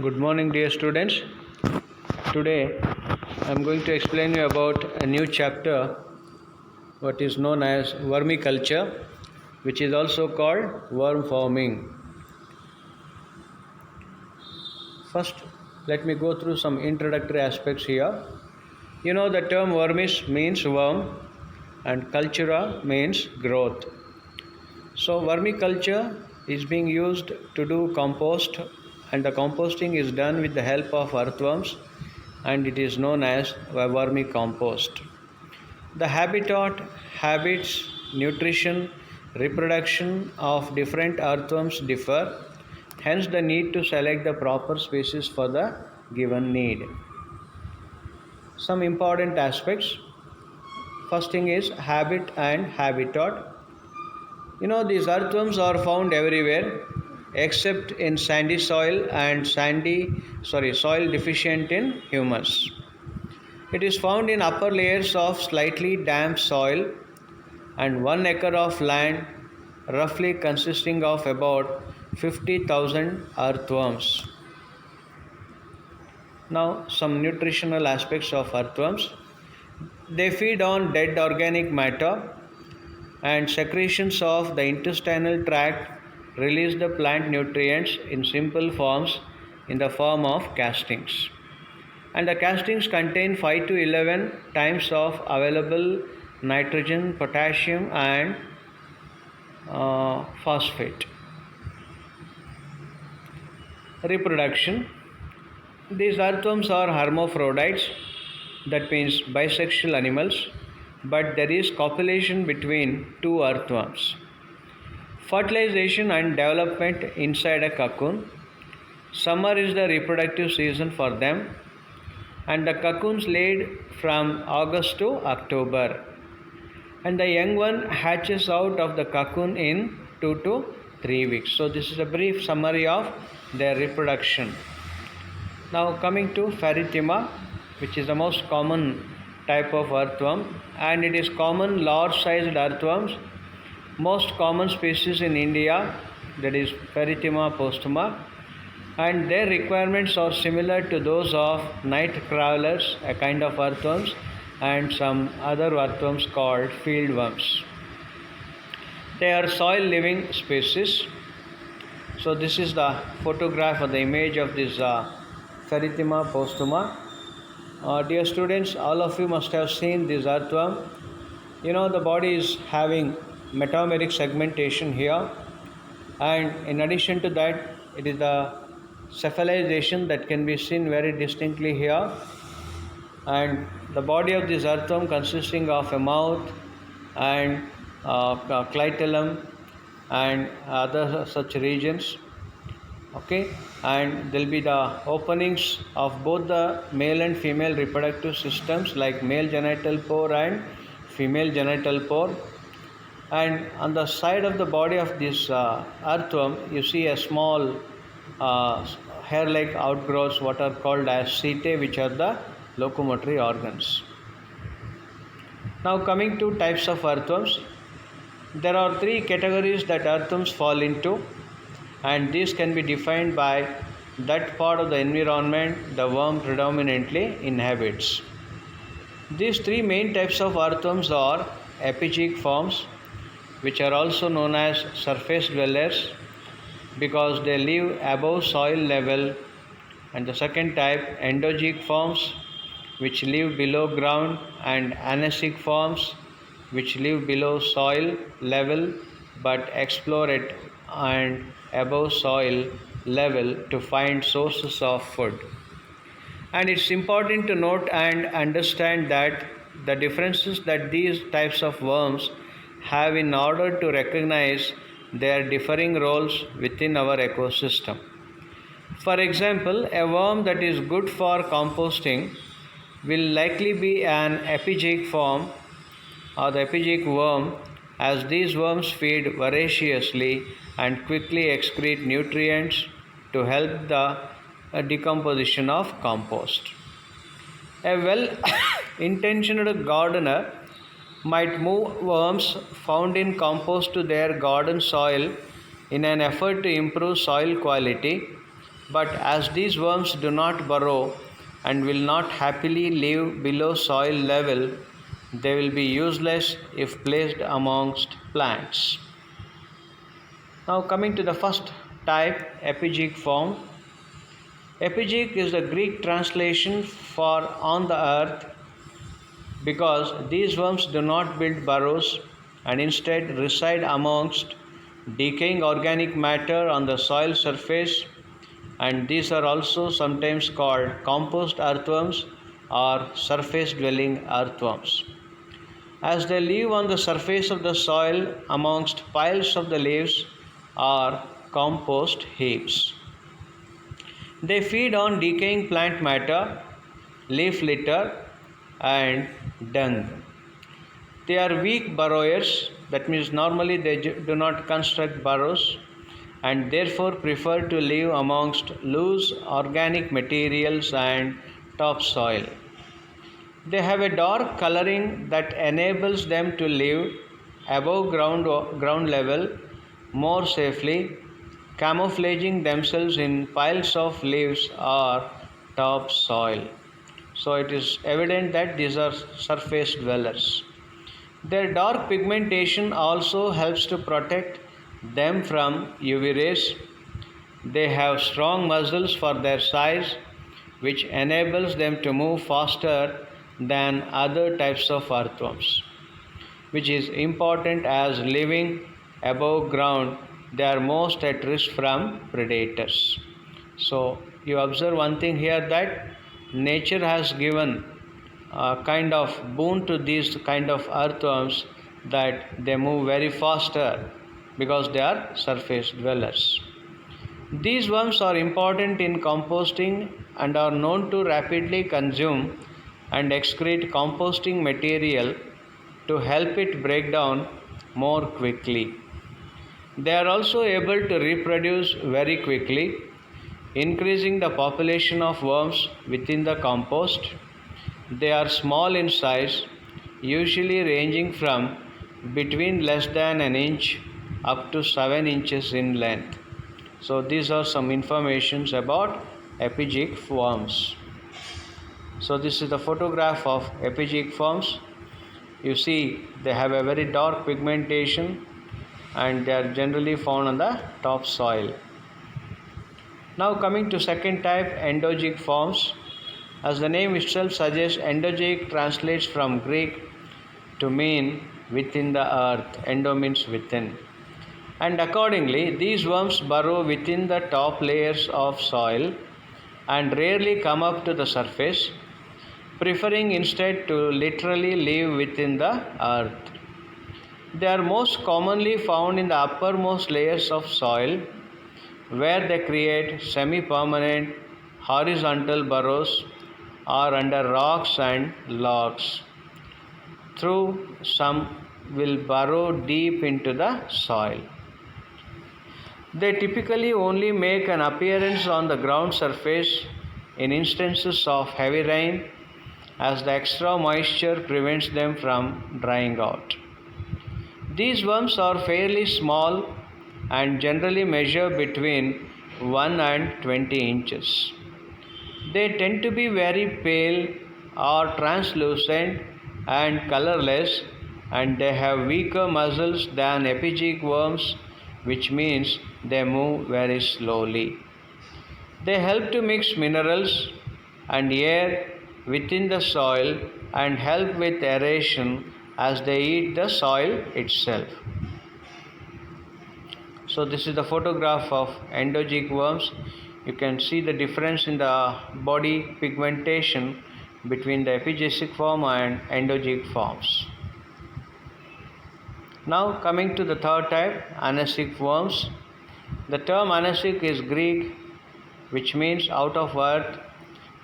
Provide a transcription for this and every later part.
Good morning, dear students. Today I am going to explain you about a new chapter, what is known as vermiculture, which is also called worm farming. First, let me go through some introductory aspects here. You know, the term vermis means worm and cultura means growth. So, vermiculture is being used to do compost, and the composting is done with the help of earthworms, and it is known as vermicompost. The habitat, habits, nutrition, reproduction of different earthworms differ, hence, the need to select the proper species for the given need. Some important aspects. First thing is habit and habitat. You know, these earthworms are found everywhere except in sandy soil and soil deficient in humus. It is found in upper layers of slightly damp soil and 1 acre of land, roughly consisting of about 50,000 earthworms. Now, some nutritional aspects of earthworms. They feed on dead organic matter, and secretions of the intestinal tract release the plant nutrients in simple forms in the form of castings. And the castings contain 5 to 11 times of available nitrogen, potassium, and phosphate. Reproduction. These earthworms are hermaphrodites, that means bisexual animals, but there is copulation between two earthworms. Fertilization and development inside a cocoon. Summer is the reproductive season for them, and the cocoons laid from August to October. And the young one hatches out of the cocoon in 2 to 3 weeks. So this is a brief summary of their reproduction. Now coming to Pheretima, which is the most common type of earthworm, and it is common large sized earthworms. Most common species in India, that is Pheretima postuma, and their requirements are similar to those of night crawlers, a kind of earthworms, and some other earthworms called fieldworms. They are soil living species. So this is the photograph or the image of this Pheretima postuma. Dear students, all of you must have seen this earthworm. You know, the body is having metameric segmentation here, and in addition to that, it is the cephalization that can be seen very distinctly here, and the body of this earthworm consisting of a mouth and clitellum and other such regions. Okay, and there will be the openings of both the male and female reproductive systems, like male genital pore and female genital pore. And on the side of the body of this earthworm, you see a small hair-like outgrowths, what are called as setae, which are the locomotory organs. Now coming to types of earthworms, there are 3 categories that earthworms fall into, and these can be defined by that part of the environment the worm predominantly inhabits. These 3 main types of earthworms are epigeik forms, which are also known as surface dwellers because they live above soil level, and the second type endogeik forms, which live below ground, and anasic forms, which live below soil level but explore it and above soil level to find sources of food. And it's important to note and understand that the differences that these types of worms have in order to recognize their differing roles within our ecosystem. For example, a worm that is good for composting will likely be an epigeik form or the epigeik worm, as these worms feed voraciously and quickly excrete nutrients to help the decomposition of compost. A well-intentioned gardener might move worms found in compost to their garden soil in an effort to improve soil quality, But as these worms do not burrow and will not happily live below soil level, they will be useless if placed amongst plants. Now coming to the first type, epigeik form. Epigeik is the Greek translation for on the earth, because these worms do not build burrows and instead reside amongst decaying organic matter on the soil surface, and these are also sometimes called compost earthworms or surface dwelling earthworms. As they live on the surface of the soil amongst piles of the leaves or compost heaps. They feed on decaying plant matter, leaf litter, and dung. They are weak burrowers, that means normally they do not construct burrows, and therefore prefer to live amongst loose organic materials and topsoil. They have a dark coloring that enables them to live above ground level more safely, camouflaging themselves in piles of leaves or topsoil. So it is evident that these are surface dwellers. Their dark pigmentation also helps to protect them from UV rays. They have strong muscles for their size, which enables them to move faster than other types of earthworms, which is important as living above ground they are most at risk from predators. So you observe one thing here, that nature has given a kind of boon to these kind of earthworms, that they move very faster because they are surface dwellers. These worms are important in composting and are known to rapidly consume and excrete composting material to help it break down more quickly. They are also able to reproduce very quickly, increasing the population of worms within the compost. They are small in size, usually ranging from between less than an inch up to 7 inches in length. So these are some informations about epigeik worms. So this is the photograph of epigeik worms. You see they have a very dark pigmentation and they are generally found on the topsoil. Now coming to second type, endogeik forms. As the name itself suggests, endogeik translates from Greek to mean within the earth. Endo means within. And accordingly, these worms burrow within the top layers of soil and rarely come up to the surface, preferring instead to literally live within the earth. They are most commonly found in the uppermost layers of soil, where they create semi-permanent horizontal burrows or under rocks and logs. Through some will burrow deep into the soil. They typically only make an appearance on the ground surface in instances of heavy rain, as the extra moisture prevents them from drying out. These worms are fairly small and generally measure between 1 and 20 inches. They tend to be very pale or translucent and colorless, and they have weaker muscles than epigeik worms, which means they move very slowly. They help to mix minerals and air within the soil and help with aeration as they eat the soil itself. So this is the photograph of endogeik worms. You can see the difference in the body pigmentation between the epigeik form and endogeik forms. Now coming to the third type, anasic worms. The term anasic is Greek, which means out of earth,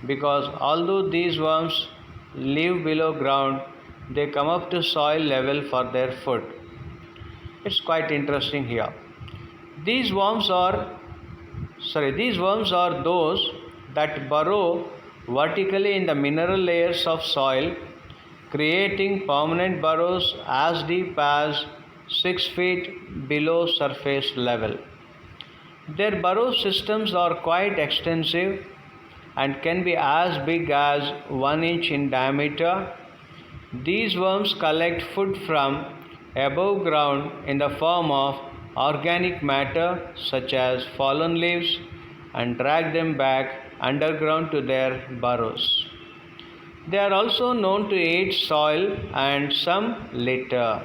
because although these worms live below ground, they come up to soil level for their food. It's quite interesting here. These worms are those that burrow vertically in the mineral layers of soil, creating permanent burrows as deep as 6 feet below surface level. Their burrow systems are quite extensive and can be as big as 1 inch in diameter. These worms collect food from above ground in the form of organic matter such as fallen leaves and drag them back underground to their burrows. They are also known to eat soil and some litter.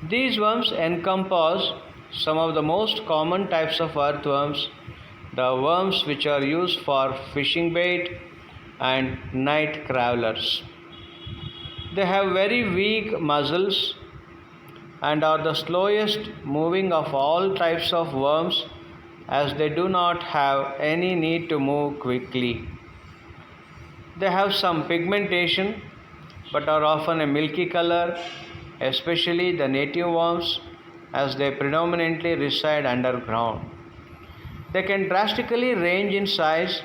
These worms encompass some of the most common types of earthworms, the worms which are used for fishing bait and night crawlers. They have very weak muscles and are the slowest moving of all types of worms as they do not have any need to move quickly. They have some pigmentation but are often a milky color, especially the native worms as they predominantly reside underground. They can drastically range in size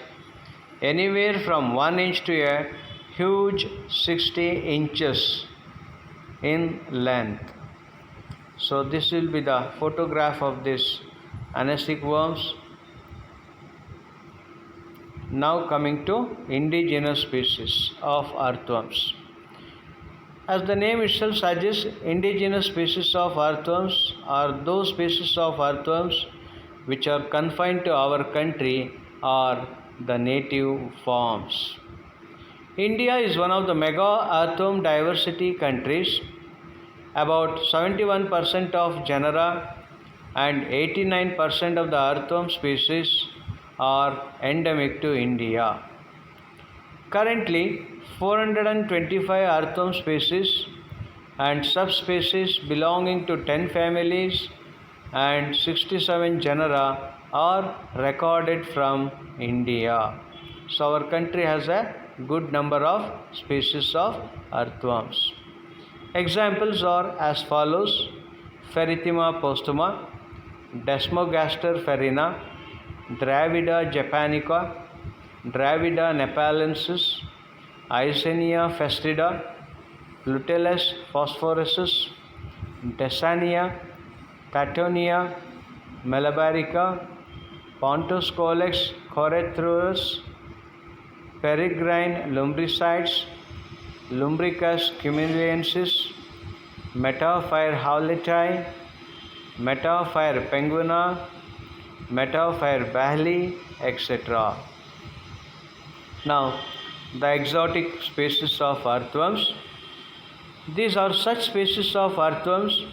anywhere from 1 inch to a huge 60 inches in length. So this will be the photograph of this anestic worms. Now coming to indigenous species of earthworms. As the name itself suggests, indigenous species of earthworms are those species of earthworms which are confined to our country or the native forms. India is one of the mega earthworm diversity countries. About 71% of genera and 89% of the earthworm species are endemic to India. Currently, 425 earthworm species and subspecies belonging to 10 families and 67 genera are recorded from India. So our country has a good number of species of earthworms. Examples are as follows: Ferrithima postuma, Desmogaster farina, Dravida japonica, Dravida nepalensis, Eisenia festida, Luteolus phosphorescens, Desania, Patonia, Malabarica, Pontoscolex corethrus, Peregrine lumbricides, Lumbricus cumulensis, Metaphyre howleti, Metaphyre penguina, Metaphyre bahley, etc. Now, the exotic species of earthworms. These are such species of earthworms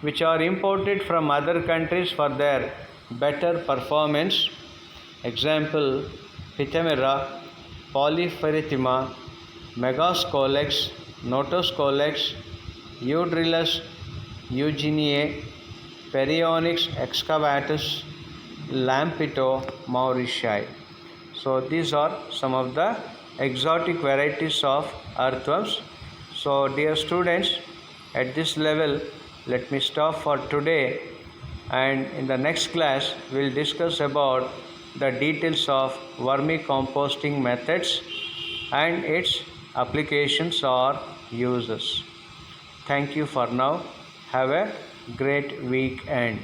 which are imported from other countries for their better performance. Example: Pithemera, Polyferrithima, Megascolex, Notoscolex, Eudrilus eugeniae, Perionyx excavatus, Lampito mauricii. So these are some of the exotic varieties of earthworms. So dear students, at this level let me stop for today, and in the next class we will discuss about the details of vermicomposting methods and its applications or uses. Thank you for now. Have a great weekend.